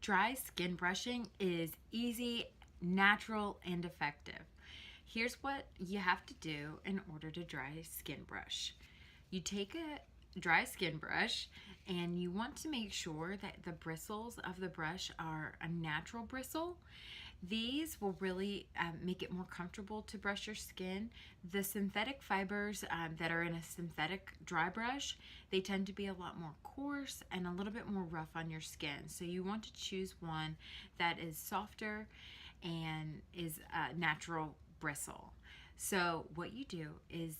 Dry skin brushing is easy, natural, and effective. Here's what you have to do in order to dry skin brush. You take a dry skin brush and you want to make sure that the bristles of the brush are a natural bristle. These will really make it more comfortable to brush your skin. The synthetic fibers that are in a synthetic dry brush, they tend to be a lot more coarse and a little bit more rough on your skin. So you want to choose one that is softer and is a natural bristle. So what you do is,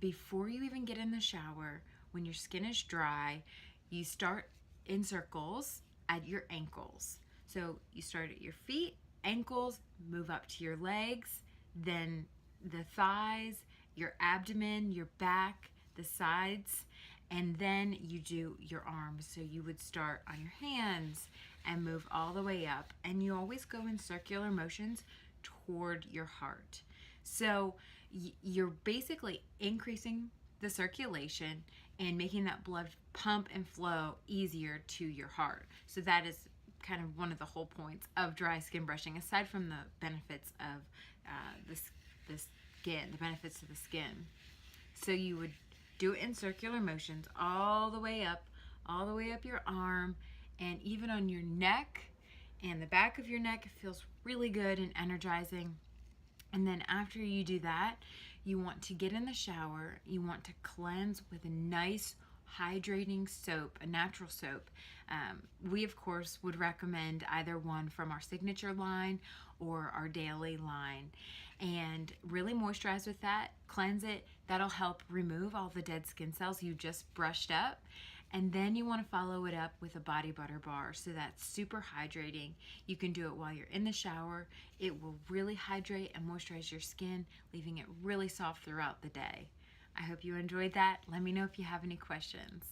before you even get in the shower, when your skin is dry, you start in circles at your ankles. So you start at your feet, ankles, move up to your legs, then the thighs, your abdomen, your back, the sides, and then you do your arms. So you would start on your hands and move all the way up, and you always go in circular motions toward your heart. So you're basically increasing the circulation and making that blood pump and flow easier to your heart. So that is kind of one of the whole points of dry skin brushing, aside from the benefits of the skin, the benefits to the skin. So you would do it in circular motions all the way up your arm, and even on your neck and the back of your neck. It feels really good and energizing. And then after you do that, you want to get in the shower. You want to cleanse with a nice hydrating soap, a natural soap. We of course would recommend either one from our signature line or our daily line, and really moisturize with that, cleanse it. That'll help remove all the dead skin cells you just brushed up. And then you want to follow it up with a body butter bar, so that's super hydrating. You can do it while you're in the shower. It will really hydrate and moisturize your skin, leaving it really soft throughout the day. I hope you enjoyed that. Let me know if you have any questions.